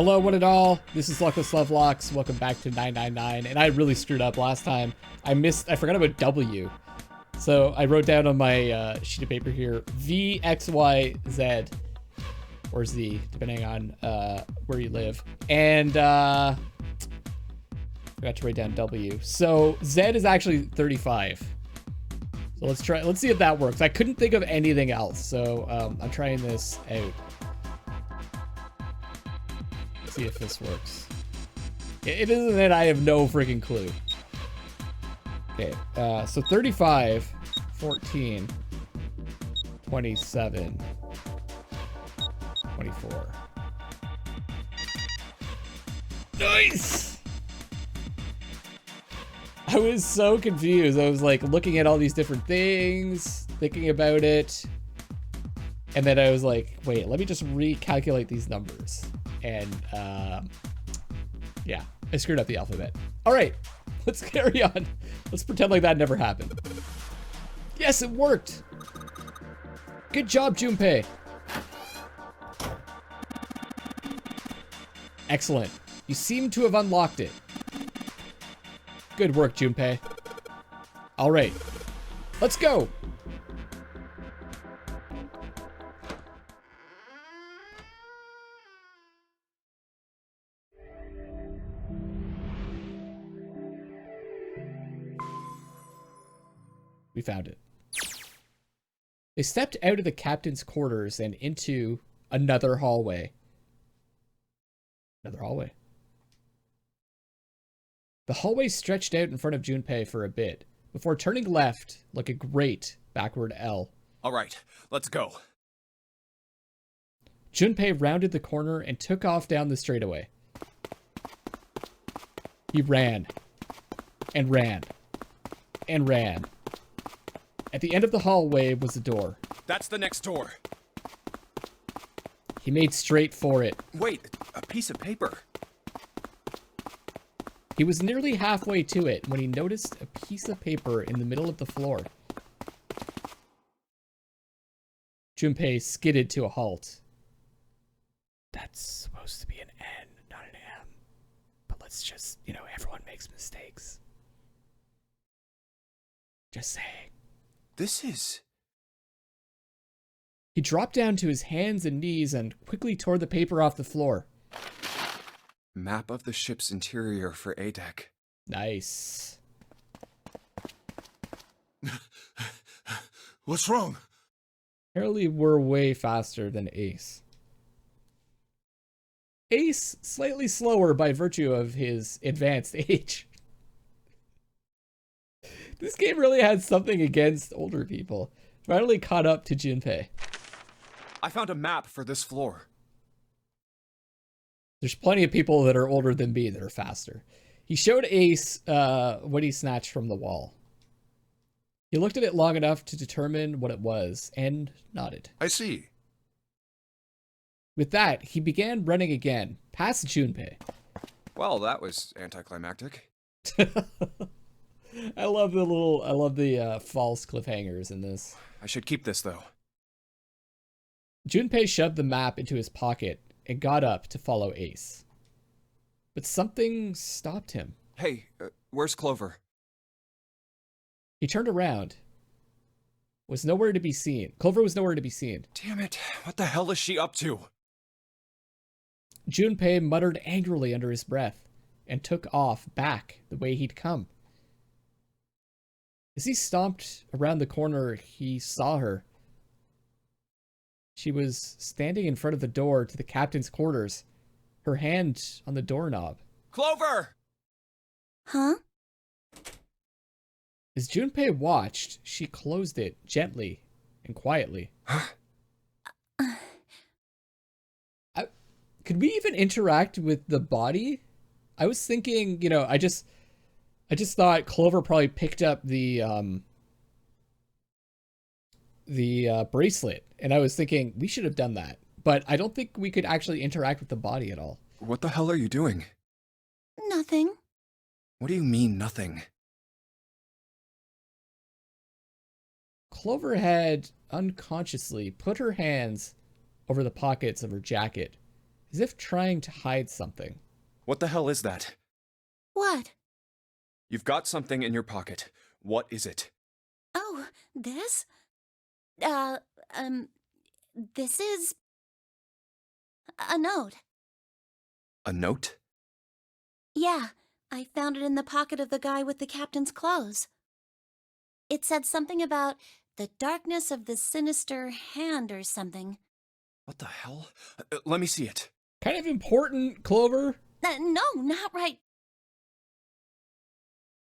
Hello, one and all. This is Luckless Lovelocks. Welcome back to 999. And I really screwed up last time. I forgot about W. So I wrote down on my sheet of paper here, V, X, Y, Z, or Z, depending on where you live. And forgot to write down W. So Z is actually 35. So let's see if that works. I couldn't think of anything else. So I'm trying this out. See if this works. It isn't it. I have no freaking clue. Okay, so 35, 14, 27, 24. Nice! I was so confused. I was like looking at all these different things, thinking about it. And then I was like, wait, let me just recalculate these numbers. And yeah, I screwed up the alphabet. All right, let's carry on. Let's pretend like that never happened. Yes, it worked. Good job, Junpei. Excellent. You seem to have unlocked it. Good work, Junpei. All right, let's go. We found it. They stepped out of the captain's quarters and into another hallway. Another hallway. The hallway stretched out in front of Junpei for a bit, before turning left like a great backward L. All right, let's go. Junpei rounded the corner and took off down the straightaway. He ran. And ran. And ran. At the end of the hallway was a door. That's the next door. He made straight for it. Wait, a piece of paper. He was nearly halfway to it when he noticed a piece of paper in the middle of the floor. Junpei skidded to a halt. That's supposed to be an N, not an M. But let's just, everyone makes mistakes. Just saying. This is... He dropped down to his hands and knees and quickly tore the paper off the floor. Map of the ship's interior for ADEC. Nice. What's wrong? Apparently we're way faster than Ace. Ace, slightly slower by virtue of his advanced age. This game really had something against older people. Finally caught up to Junpei. I found a map for this floor. There's plenty of people that are older than me that are faster. He showed Ace what he snatched from the wall. He looked at it long enough to determine what it was and nodded. I see. With that, he began running again, past Junpei. Well, that was anticlimactic. I love the false cliffhangers in this. I should keep this, though. Junpei shoved the map into his pocket and got up to follow Ace. But something stopped him. Hey, where's Clover? He turned around. Was nowhere to be seen. Clover was nowhere to be seen. Damn it, what the hell is she up to? Junpei muttered angrily under his breath and took off back the way he'd come. As he stomped around the corner, he saw her. She was standing in front of the door to the captain's quarters, her hand on the doorknob. Clover! Huh? As Junpei watched, she closed it gently and quietly. Could we even interact with the body? I was thinking, I just thought Clover probably picked up the bracelet, and I was thinking we should have done that. But I don't think we could actually interact with the body at all. What the hell are you doing? Nothing. What do you mean, nothing? Clover had unconsciously put her hands over the pockets of her jacket as if trying to hide something. What the hell is that? What? You've got something in your pocket. What is it? Oh, this? This is a note. A note? Yeah, I found it in the pocket of the guy with the captain's clothes. It said something about the darkness of the sinister hand or something. What the hell? Let me see it. Kind of important, Clover. No, not right.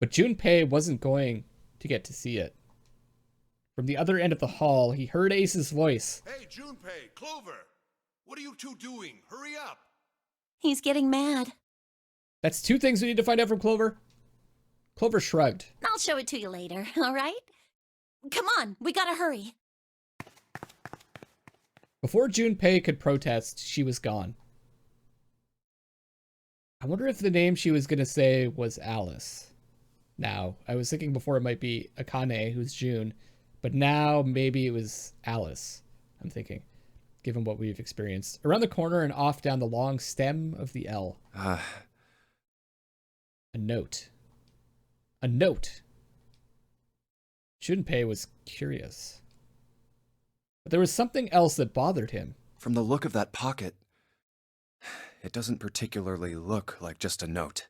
But Junpei wasn't going to get to see it. From the other end of the hall, he heard Ace's voice. Hey, Junpei, Clover! What are you two doing? Hurry up! He's getting mad. That's two things we need to find out from Clover. Clover shrugged. I'll show it to you later, all right? Come on, we gotta hurry. Before Junpei could protest, she was gone. I wonder if the name she was going to say was Alice. Now, I was thinking before it might be Akane, who's June, but now maybe it was Alice, I'm thinking, given what we've experienced. Around the corner and off down the long stem of the L. A note. A note. Junpei was curious. But there was something else that bothered him. From the look of that pocket, it doesn't particularly look like just a note.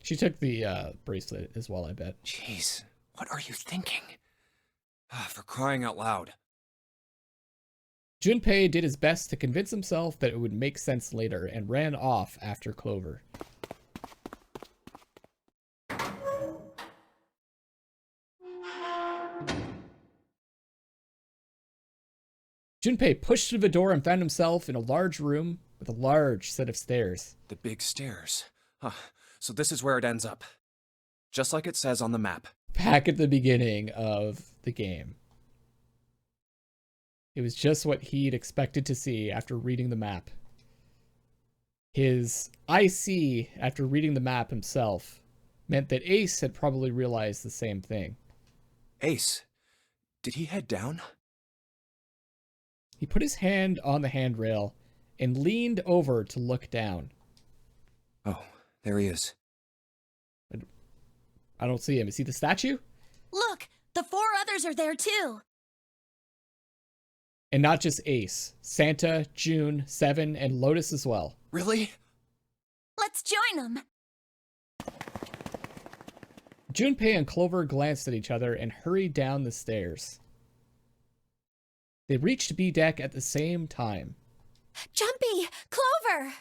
She took the bracelet as well, I bet. Jeez, what are you thinking? For crying out loud. Junpei did his best to convince himself that it would make sense later and ran off after Clover. Junpei pushed through the door and found himself in a large room with a large set of stairs. The big stairs. So this is where it ends up. Just like it says on the map. Back at the beginning of the game. It was just what he'd expected to see after reading the map. His I see after reading the map himself meant that Ace had probably realized the same thing. Ace, did he head down? He put his hand on the handrail and leaned over to look down. Oh, there he is. I don't see him. Is he the statue? Look, the 4 others are there too. And not just Ace. Santa, June, Seven, and Lotus as well. Really? Let's join them. Junpei and Clover glanced at each other and hurried down the stairs. They reached B deck at the same time. Junpei, Clover!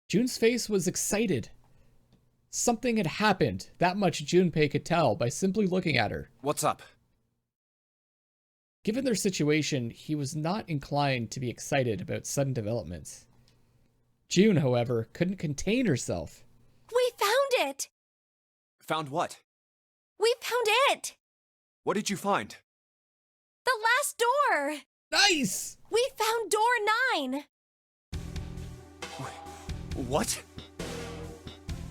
June's face was excited. Something had happened. That much Junpei could tell by simply looking at her. What's up? Given their situation, he was not inclined to be excited about sudden developments. June, however, couldn't contain herself. We found it! Found what? We found it! What did you find? The last door! Nice! We found door 9! What?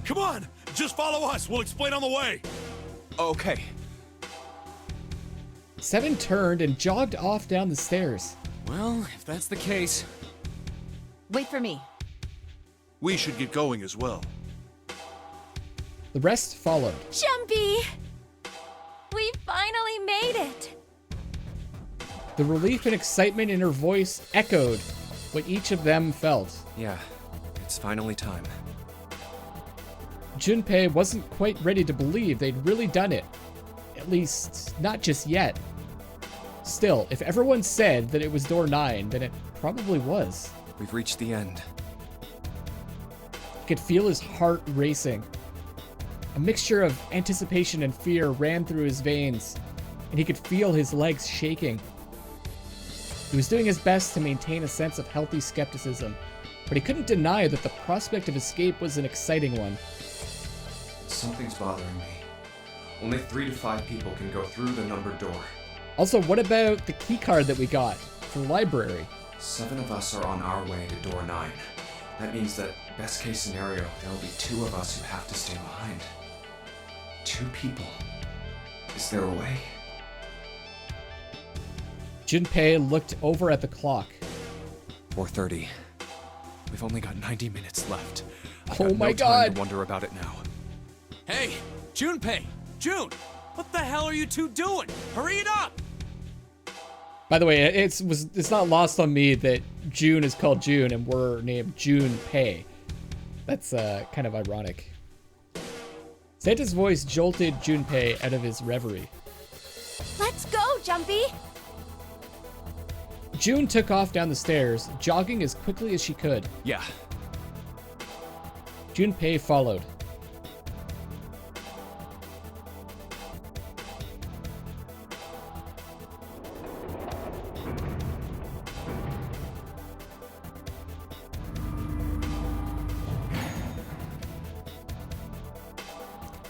Come on! Just follow us! We'll explain on the way! Okay. Seven turned and jogged off down the stairs. Well, if that's the case... Wait for me. We should get going as well. The rest followed. Junpei! We finally made it! The relief and excitement in her voice echoed what each of them felt. Yeah, it's finally time. Junpei wasn't quite ready to believe they'd really done it. At least, not just yet. Still, if everyone said that it was door 9, then it probably was. We've reached the end. He could feel his heart racing. A mixture of anticipation and fear ran through his veins, and he could feel his legs shaking. He was doing his best to maintain a sense of healthy skepticism, but he couldn't deny that the prospect of escape was an exciting one. Something's bothering me. Only 3 to 5 people can go through the numbered door. Also, what about the keycard that we got for the library? 7 of us are on our way to door 9. That means that, best case scenario, there will be 2 of us who have to stay behind. 2 people. Is there a way? Junpei looked over at the clock. 4:30. We've only got 90 minutes left. I've Oh got my no time God. to wonder about it now. Hey, Junpei! June! What the hell are you two doing? Hurry it up! By the way, it's not lost on me that June is called June and we're named Junpei. That's kind of ironic. Santa's voice jolted Junpei out of his reverie. Let's go, Jumpy! June took off down the stairs, jogging as quickly as she could. Yeah. Junpei followed.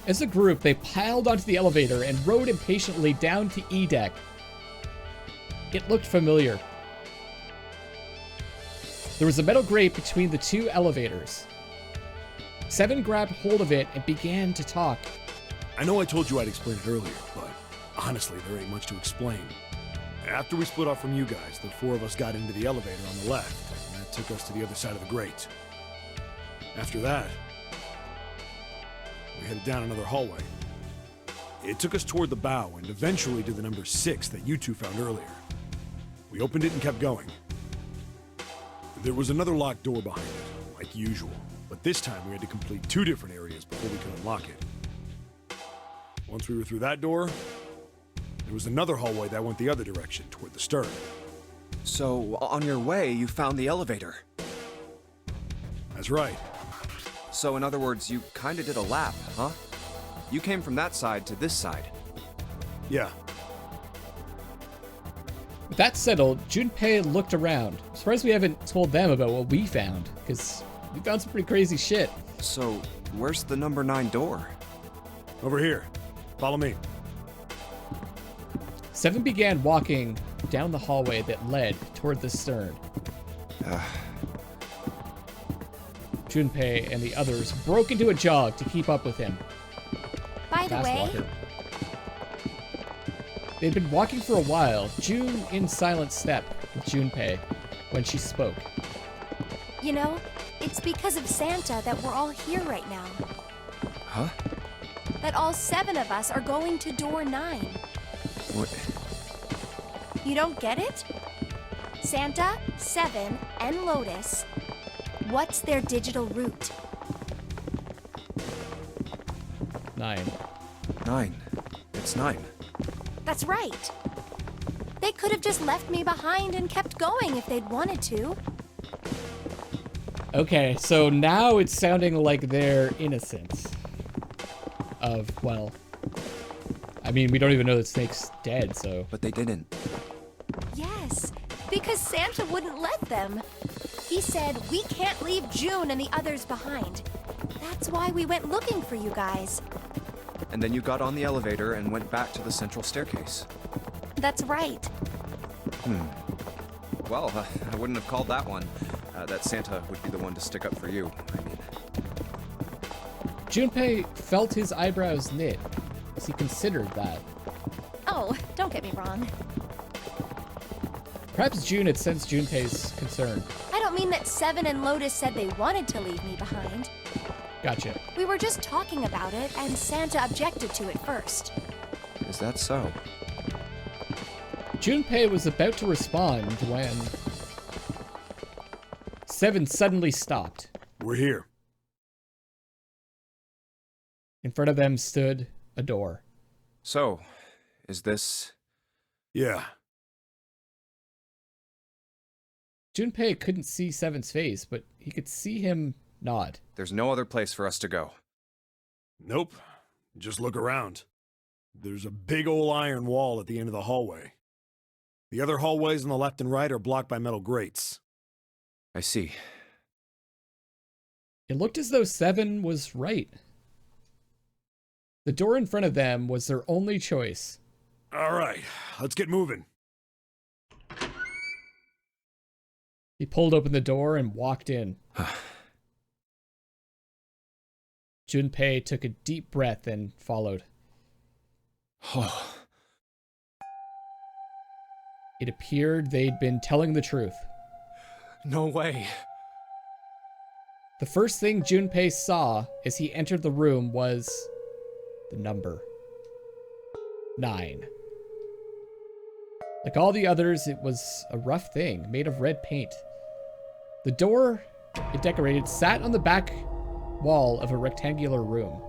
As a group, they piled onto the elevator and rode impatiently down to E deck. It looked familiar. There was a metal grate between the two elevators. Seven grabbed hold of it and began to talk. I know I told you I'd explain it earlier, but honestly, there ain't much to explain. After we split off from you guys, the four of us got into the elevator on the left, and that took us to the other side of the grate. After that, we headed down another hallway. It took us toward the bow and eventually to the number 6 that you two found earlier. We opened it and kept going. There was another locked door behind it, like usual, but this time we had to complete 2 different areas before we could unlock it. Once we were through that door, there was another hallway that went the other direction, toward the stern. So, on your way, you found the elevator. That's right. So, in other words, you kinda did a lap, huh? You came from that side to this side. Yeah. With that settled, Junpei looked around. I'm surprised we haven't told them about what we found, because we found some pretty crazy shit. So, where's the number 9 door? Over here. Follow me. Seven began walking down the hallway that led toward the stern. Junpei and the others broke into a jog to keep up with him. By the Fast way, walker. They'd been walking for a while, June in silent step with Junpei when she spoke. you know, it's because of Santa that we're all here right now. Huh? That all 7 of us are going to door 9. What? You don't get it? Santa, 7, and Lotus. What's their digital route? 9. 9. It's 9. That's right. They could have just left me behind and kept going if they'd wanted to. Okay, so now it's sounding like they're innocent of, well, I mean, we don't even know that Snake's dead, so. But they didn't. Yes, because Santa wouldn't let them. He said, we can't leave June and the others behind. That's why we went looking for you guys. And then you got on the elevator and went back to the central staircase. That's right. Well, I wouldn't have called that one. That Santa would be the one to stick up for you, I mean. Junpei felt his eyebrows knit as he considered that. Oh, don't get me wrong. Perhaps June had sensed Junpei's concern. I don't mean that 7 and Lotus said they wanted to leave me behind. Gotcha. We were just talking about it, and Santa objected to it first. Is that so? Junpei was about to respond when 7 suddenly stopped. We're here. In front of them stood a door. So, is this... Yeah. Junpei couldn't see 7's face, but he could see him nod. There's no other place for us to go. Nope. Just look around. There's a big old iron wall at the end of the hallway. The other hallways on the left and right are blocked by metal grates. I see. It looked as though 7 was right. The door in front of them was their only choice. All right, let's get moving. He pulled open the door and walked in. Junpei took a deep breath and followed. It appeared they'd been telling the truth. No way. The first thing Junpei saw as he entered the room was the number 9. Like all the others, it was a rough thing made of red paint. The door it decorated sat on the back wall of a rectangular room.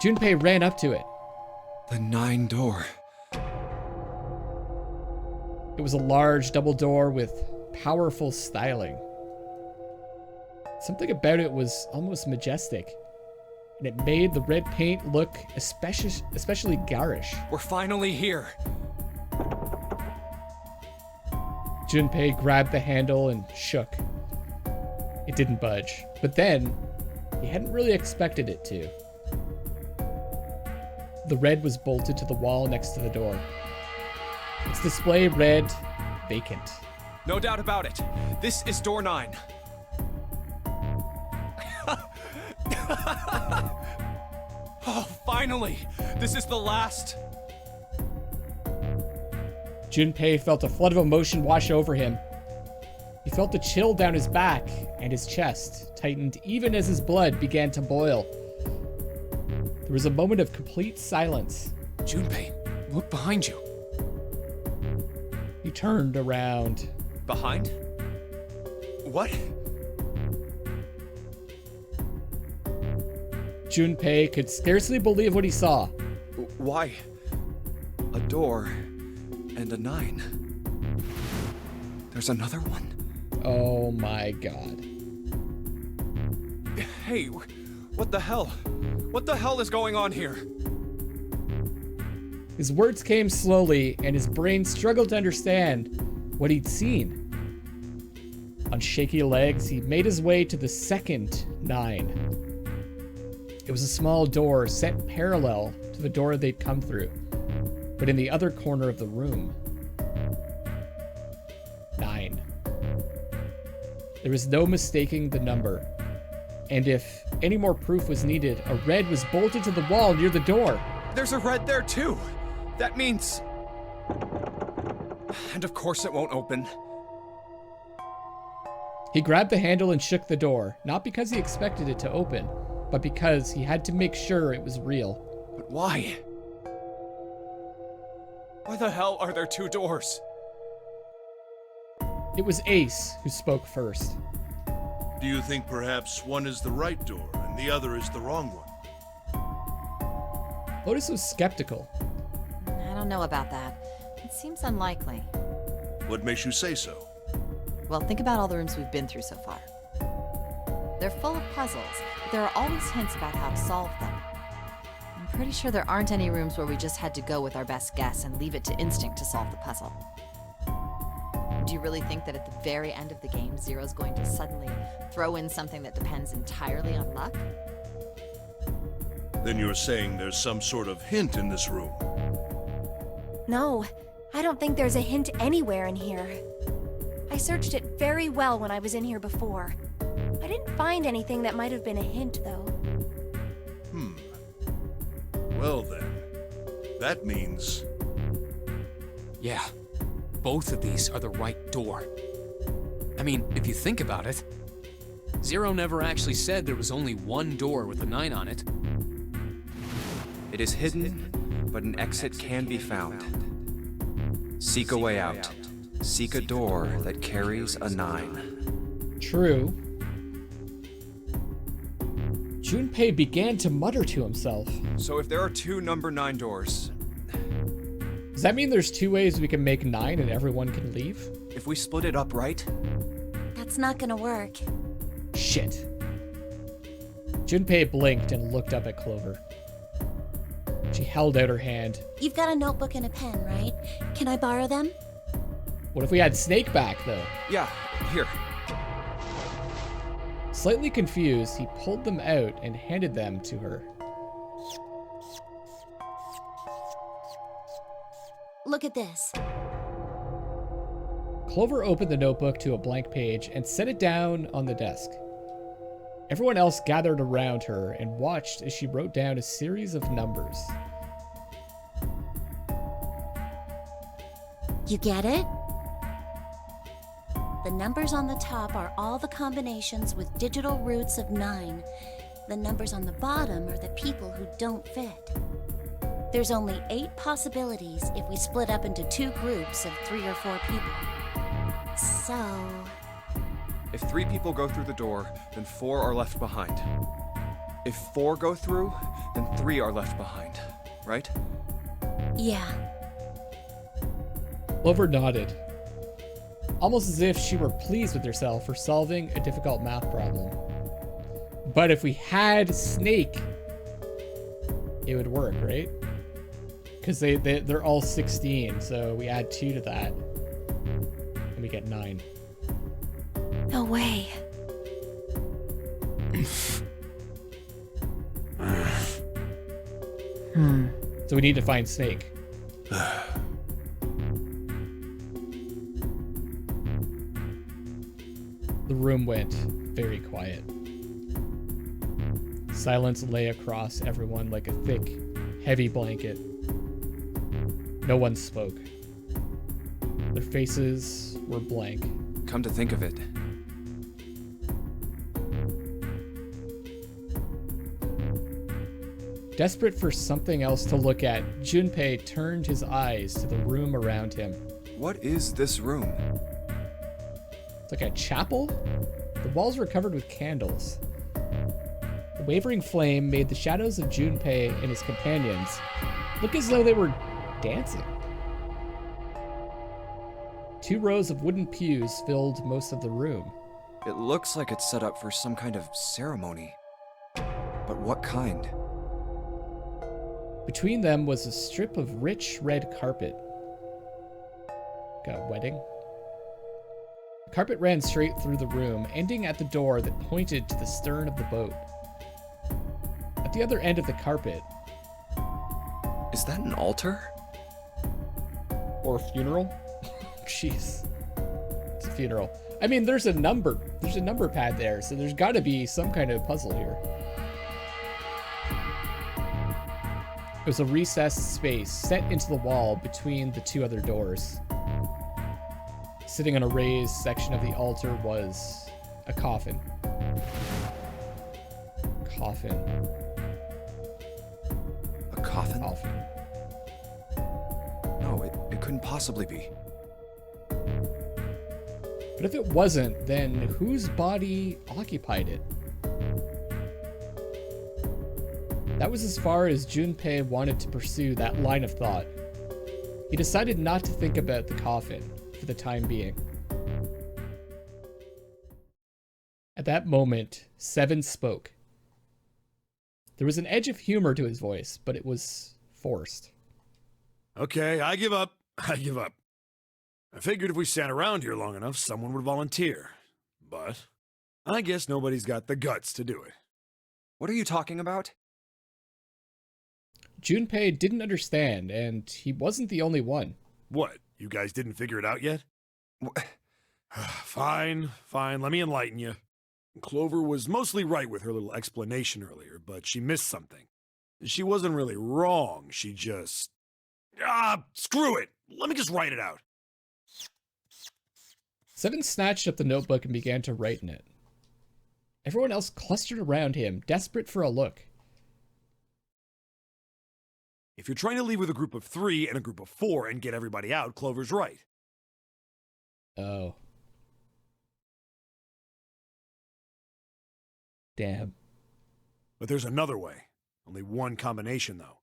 Junpei ran up to it. The 9 door. It was a large double door with powerful styling. Something about it was almost majestic, and it made the red paint look especially garish. We're finally here. Junpei grabbed the handle and shook. It didn't budge, but then he hadn't really expected it to. The red was bolted to the wall next to the door. Its display read vacant. No doubt about it. This is door 9. Oh, finally! This is the last. Junpei felt a flood of emotion wash over him. He felt a chill down his back, and his chest tightened even as his blood began to boil. There was a moment of complete silence. Junpei, look behind you. He turned around. Behind? What? Junpei could scarcely believe what he saw. Why? A door and a 9. There's another one? Oh my god. Hey, what the hell? What the hell is going on here? His words came slowly, and his brain struggled to understand what he'd seen. On shaky legs, he made his way to the second 9. It was a small door set parallel to the door they'd come through, but in the other corner of the room. 9. There was no mistaking the number, and if any more proof was needed, a red was bolted to the wall near the door. There's a red there too. That means... And of course it won't open. He grabbed the handle and shook the door, not because he expected it to open, but because he had to make sure it was real. But why? Why the hell are there 2 doors? It was Ace who spoke first. Do you think perhaps one is the right door and the other is the wrong one? Lotus was skeptical. I don't know about that. It seems unlikely. What makes you say so? Well, think about all the rooms we've been through so far. They're full of puzzles, but there are always hints about how to solve them. I'm pretty sure there aren't any rooms where we just had to go with our best guess and leave it to instinct to solve the puzzle. Do you really think that at the very end of the game, Zero's going to suddenly throw in something that depends entirely on luck? Then you're saying there's some sort of hint in this room. No, I don't think there's a hint anywhere in here. I searched it very well when I was in here before. I didn't find anything that might have been a hint, though. Well then, that means... Yeah, both of these are the right door. I mean, if you think about it, Zero never actually said there was only one door with a 9 on it. It is hidden, but an exit can be found. Seek a way out. Seek a door that carries a 9. True. Junpei began to mutter to himself. So if there are 2 number 9 doors, Does that mean there's 2 ways we can make 9 and everyone can leave? if we split it up right, That's not gonna work. Shit. Junpei blinked and looked up at Clover. She held out her hand. You've got a notebook and a pen, right? Can I borrow them? What if we had Snake back, though? yeah, here. Slightly confused, he pulled them out and handed them to her. Look at this. Clover opened the notebook to a blank page and set it down on the desk. Everyone else gathered around her and watched as she wrote down a series of numbers. You get it? The numbers on the top are all the combinations with digital roots of 9. The numbers on the bottom are the people who don't fit. There's only 8 possibilities if we split up into 2 groups of 3 or 4 people. So... If 3 people go through the door, then 4 are left behind. If 4 go through, then 3 are left behind, right? yeah. Clover nodded, almost as if she were pleased with herself for solving a difficult math problem. But if we had Snake, it would work, right? Because they're all 16, so we add 2 to that, and we get 9. No way. So we need to find Snake. The room went very quiet. Silence lay across everyone like a thick, heavy blanket. No one spoke. Their faces were blank. Come to think of it, Desperate for something else to look at, Junpei turned his eyes to the room around him. what is this room? It's like a chapel? The walls were covered with candles. The wavering flame made the shadows of Junpei and his companions look as though they were dancing. 2 rows of wooden pews filled most of the room. It looks like it's set up for some kind of ceremony. But what kind? Between them was a strip of rich red carpet. Got a wedding? The carpet ran straight through the room, ending at the door that pointed to the stern of the boat. At the other end of the carpet... Is that an altar? Or a funeral? Jeez. It's a funeral. I mean, there's a number pad there, so there's gotta be some kind of puzzle here. It was a recessed space set into the wall between the 2 other doors. Sitting on a raised section of the altar was a coffin. Coffin. A coffin? Coffin. No, it couldn't possibly be. But if it wasn't, then whose body occupied it? That was as far as Junpei wanted to pursue that line of thought. He decided not to think about the coffin for the time being. At that moment, Seven spoke. There was an edge of humor to his voice, but it was forced. Okay, I give up. I give up. I figured if we sat around here long enough, someone would volunteer. But I guess nobody's got the guts to do it. What are you talking about? Junpei didn't understand, and he wasn't the only one. What? You guys didn't figure it out yet? Fine, let me enlighten you. Clover was mostly right with her little explanation earlier, but she missed something. She wasn't really wrong, she just... screw it! Let me just write it out. Seven snatched up the notebook and began to write in it. Everyone else clustered around him, desperate for a look. If you're trying to leave with a group of 3 and a group of 4 and get everybody out, Clover's right. Oh. Damn. But there's another way. Only one combination, though.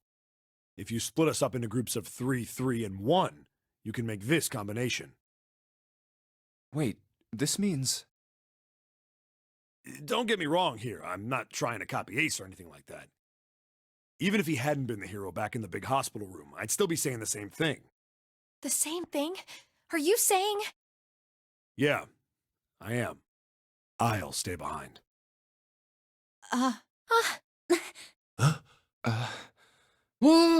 If you split us up into groups of 3, 3, and 1, you can make this combination. Wait, this means... Don't get me wrong here. I'm not trying to copy Ace or anything like that. Even if he hadn't been the hero back in the big hospital room, I'd still be saying the same thing. The same thing? Are you saying? Yeah, I am. I'll stay behind. What?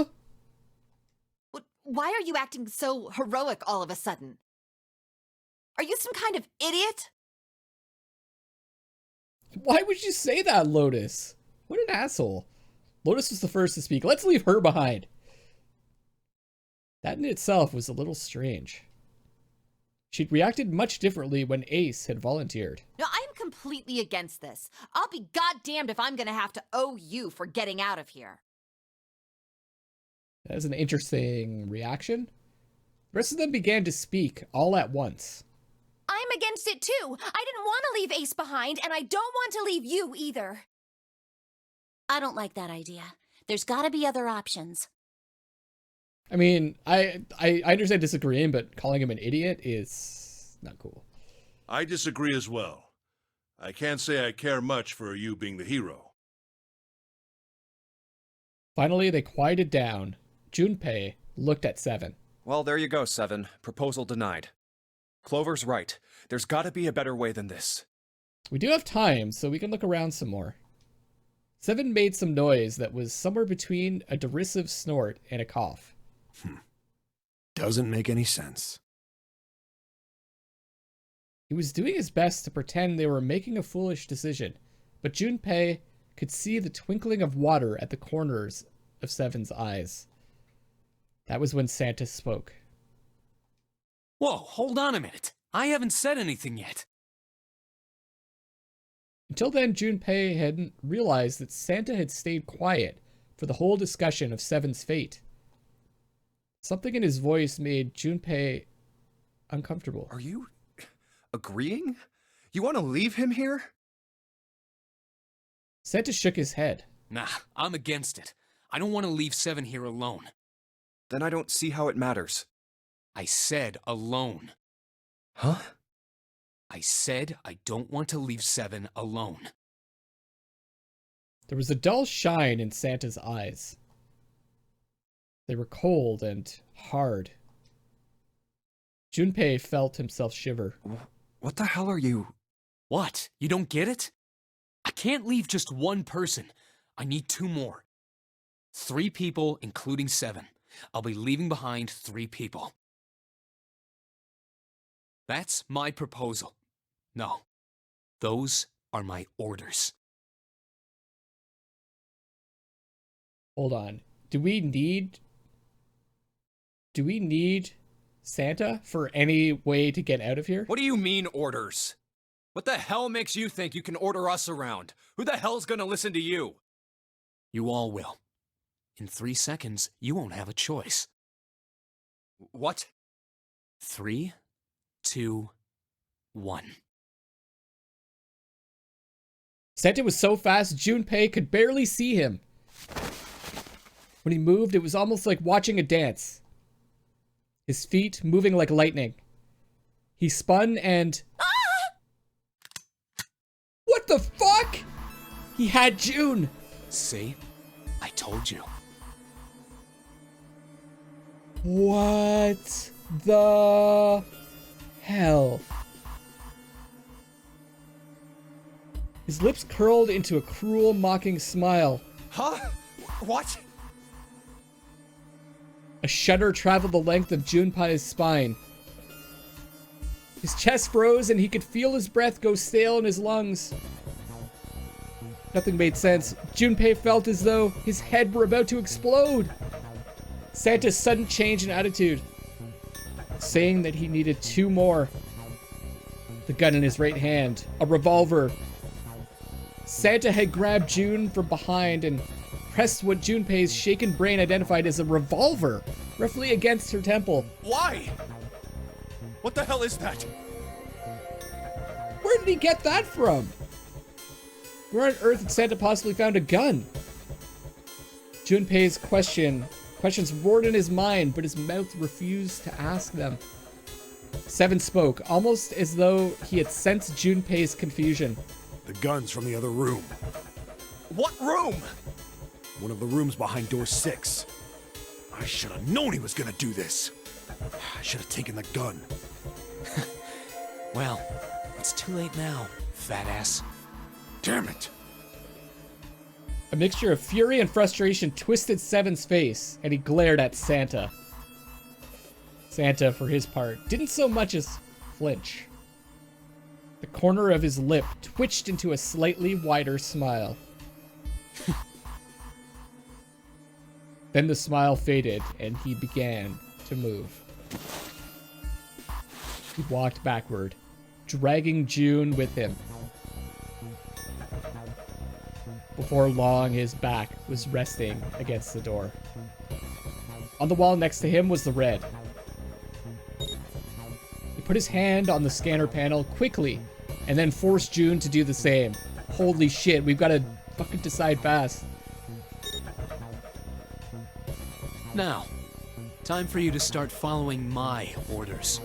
Why are you acting so heroic all of a sudden? Are you some kind of idiot? Why would you say that, Lotus? What an asshole. Lotus was the first to speak. Let's leave her behind. That in itself was a little strange. She'd reacted much differently when Ace had volunteered. No, I'm completely against this. I'll be goddamned if I'm gonna have to owe you for getting out of here. That is an interesting reaction. The rest of them began to speak all at once. I'm against it too. I didn't want to leave Ace behind, and I don't want to leave you either. I don't like that idea. There's gotta be other options. I mean, I understand disagreeing, but calling him an idiot is not cool. I disagree as well. I can't say I care much for you being the hero. Finally, they quieted down. Junpei looked at Seven. Well, there you go, Seven. Proposal denied. Clover's right. There's gotta be a better way than this. We do have time, so we can look around some more. Seven made some noise that was somewhere between a derisive snort and a cough. Doesn't make any sense. He was doing his best to pretend they were making a foolish decision, but Junpei could see the twinkling of water at the corners of Seven's eyes. That was when Santa spoke. Whoa, hold on a minute. I haven't said anything yet. Until then, Junpei hadn't realized that Santa had stayed quiet for the whole discussion of Seven's fate. Something in his voice made Junpei uncomfortable. Are you agreeing? You want to leave him here? Santa shook his head. Nah, I'm against it. I don't want to leave Seven here alone. Then I don't see how it matters. I said alone. Huh? I said I don't want to leave Seven alone. There was a dull shine in Santa's eyes. They were cold and hard. Junpei felt himself shiver. What the hell are you? What? You don't get it? I can't leave just one person. I need 2 more. 3 people, including Seven. I'll be leaving behind 3 people. That's my proposal. No, those are my orders. Hold on. Do we need Santa for any way to get out of here? What do you mean, orders? What the hell makes you think you can order us around? Who the hell's gonna listen to you? You all will. In 3 seconds, you won't have a choice. What? 3, 2, 1. Santa was so fast, Junpei could barely see him. When he moved, it was almost like watching a dance. His feet moving like lightning. He spun and... What the fuck? He had June. See? I told you. What the hell? His lips curled into a cruel, mocking smile. Huh? What? A shudder traveled the length of Junpei's spine. His chest froze and he could feel his breath go stale in his lungs. Nothing made sense. Junpei felt as though his head were about to explode. Santa's sudden change in attitude, saying that he needed 2 more. The gun in his right hand, a revolver. Santa had grabbed June from behind and pressed what Junpei's shaken brain identified as a revolver, roughly against her temple. Why? What the hell is that? Where did he get that from? Where on earth had Santa possibly found a gun? Junpei's questions roared in his mind, but his mouth refused to ask them. Seven spoke, almost as though he had sensed Junpei's confusion. The gun's from the other room. What room? One of the rooms behind door 6. I should have known he was gonna do this. I should have taken the gun. Well, it's too late now, fat ass. Damn it! A mixture of fury and frustration twisted Seven's face, and he glared at Santa. Santa, for his part, didn't so much as flinch. The corner of his lip twitched into a slightly wider smile. Then the smile faded, and he began to move. He walked backward, dragging June with him. Before long, his back was resting against the door. On the wall next to him was the red. He put his hand on the scanner panel quickly and then forced June to do the same. Holy shit, we've got to fucking decide fast. Now, time for you to start following my orders.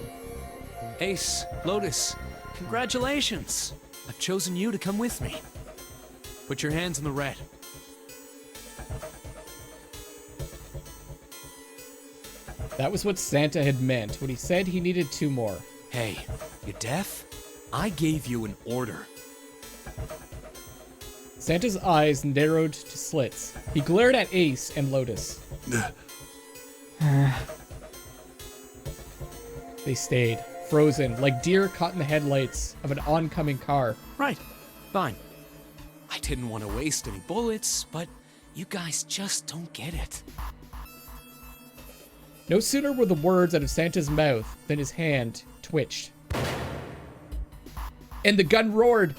Ace, Lotus, congratulations. I've chosen you to come with me. Put your hands in the red. That was what Santa had meant when he said he needed 2 more. Hey, you deaf? I gave you an order. Santa's eyes narrowed to slits. He glared at Ace and Lotus. They stayed, frozen, like deer caught in the headlights of an oncoming car. Right, fine. I didn't want to waste any bullets, but you guys just don't get it. No sooner were the words out of Santa's mouth than his hand twitched. And the gun roared.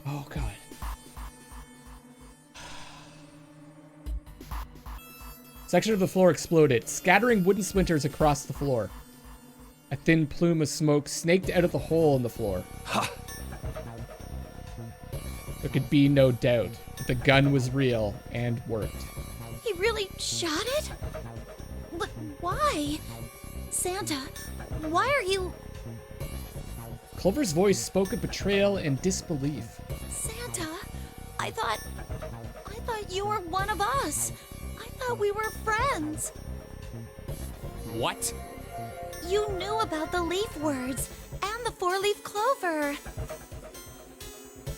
Oh, God. Section of the floor exploded, scattering wooden splinters across the floor. A thin plume of smoke snaked out of the hole in the floor. There could be no doubt that the gun was real and worked. He really shot it? But why? Santa, why are you... Clover's voice spoke of betrayal and disbelief. Santa, I thought you were one of us. I thought we were friends. What? You knew about the leaf words and the 4-leaf clover.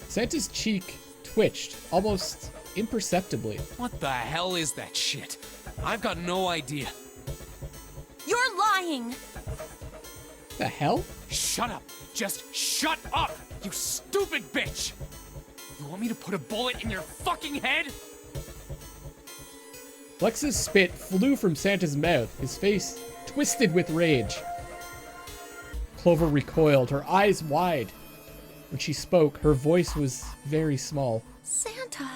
Santa's cheek twitched, almost imperceptibly. What the hell is that shit? I've got no idea. You're lying. The hell? Shut up. Just shut up, you stupid bitch. You want me to put a bullet in your fucking head? Flex's spit flew from Santa's mouth, his face twisted with rage. Clover recoiled, her eyes wide. When she spoke, her voice was very small. Santa.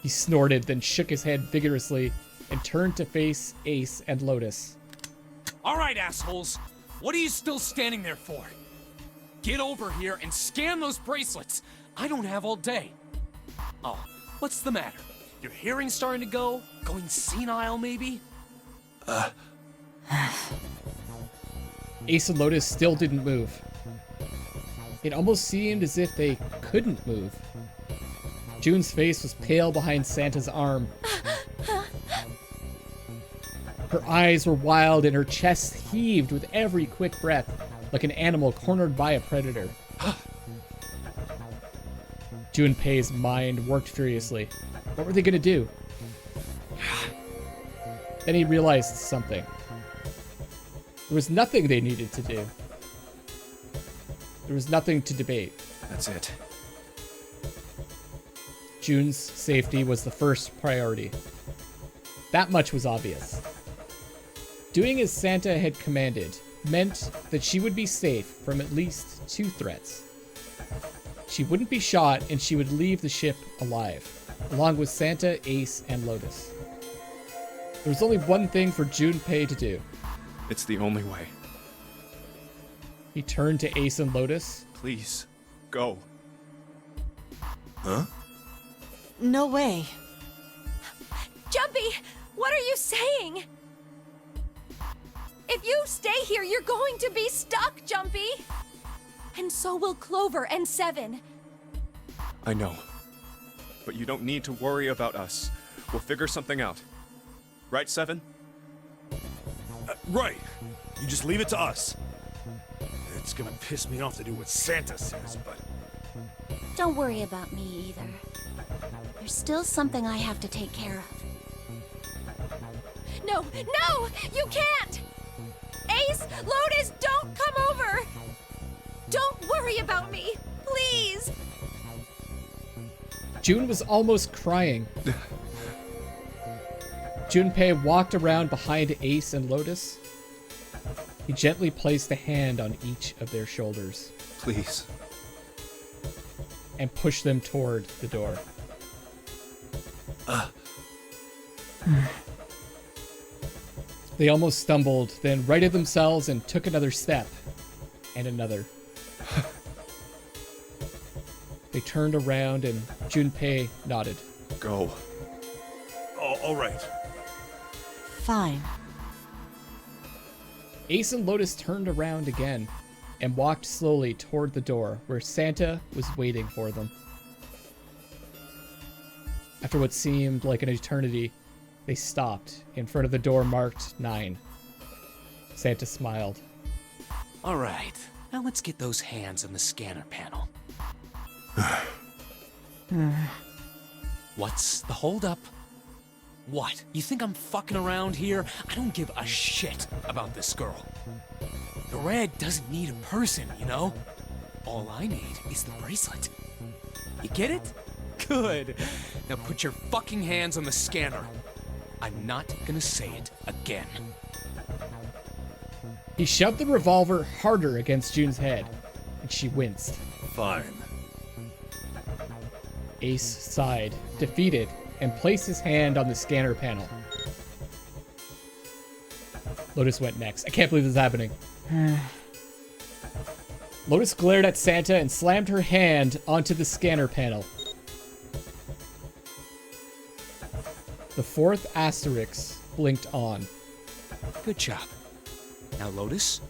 He snorted, then shook his head vigorously and turned to face Ace and Lotus. All right, assholes. What are you still standing there for? Get over here and scan those bracelets. I don't have all day. Oh, what's the matter? Your hearing's starting to go? Going senile, maybe? Ace and Lotus still didn't move. It almost seemed as if they couldn't move. June's face was pale behind Santa's arm. Her eyes were wild and her chest heaved with every quick breath, like an animal cornered by a predator. Junpei's mind worked furiously. What were they gonna do? Then he realized something. There was nothing they needed to do. There was nothing to debate. That's it. June's safety was the first priority. That much was obvious. Doing as Santa had commanded meant that she would be safe from at least 2 threats. She wouldn't be shot and she would leave the ship alive, along with Santa, Ace, and Lotus. There was only one thing for Junpei to do. It's the only way. He turned to Ace and Lotus. Please, go. Huh? No way. Junpei, what are you saying? If you stay here, you're going to be stuck, Junpei. And so will Clover and Seven. I know. But you don't need to worry about us. We'll figure something out. Right, Seven? Right. You just leave it to us. It's gonna piss me off to do what Santa says, but... Don't worry about me either. There's still something I have to take care of. No, no, you can't! Ace, Lotus, don't come over! Don't worry about me, please! June was almost crying. Junpei walked around behind Ace and Lotus. He gently placed a hand on each of their shoulders Please. and pushed them toward the door. They almost stumbled, then righted themselves and took another step. And another. They turned around and Junpei nodded. Go. All right. Fine. Ace and Lotus turned around again and walked slowly toward the door where Santa was waiting for them. After what seemed like an eternity, they stopped in front of the door marked 9. Santa smiled. All right, now let's get those hands on the scanner panel. What's the holdup? What? You think I'm fucking around here? I don't give a shit about this girl. The red doesn't need a person, you know? All I need is the bracelet. You get it? Good. Now put your fucking hands on the scanner. I'm not gonna say it again. He shoved the revolver harder against June's head, and she winced. Fine. Ace sighed, defeated, and placed his hand on the scanner panel. Lotus went next. I can't believe this is happening. Lotus glared at Santa and slammed her hand onto the scanner panel. The 4th asterisk blinked on. Good job. Now, Lotus,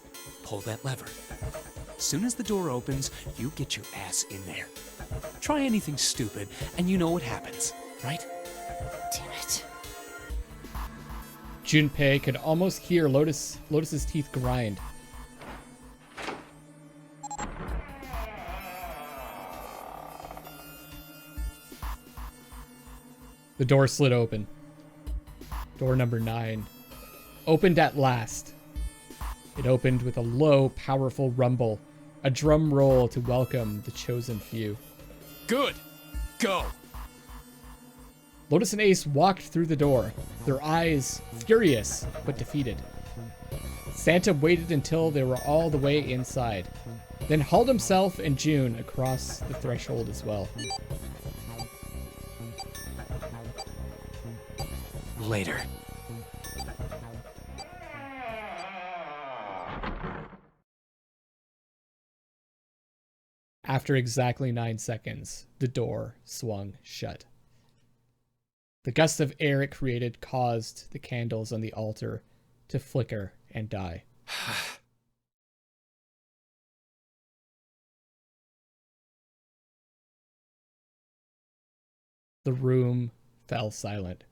pull that lever. As soon as the door opens, you get your ass in there. Try anything stupid, and you know what happens, right? Damn it. Junpei could almost hear Lotus's teeth grind. The door slid open. Door number 9 opened at last. It opened with a low, powerful rumble, a drum roll to welcome the chosen few. Good. Go. Lotus and Ace walked through the door, their eyes furious but defeated. Santa waited until they were all the way inside, then hauled himself and June across the threshold as well. Later. After exactly 9 seconds, the door swung shut. The gust of air it created caused the candles on the altar to flicker and die. The room fell silent.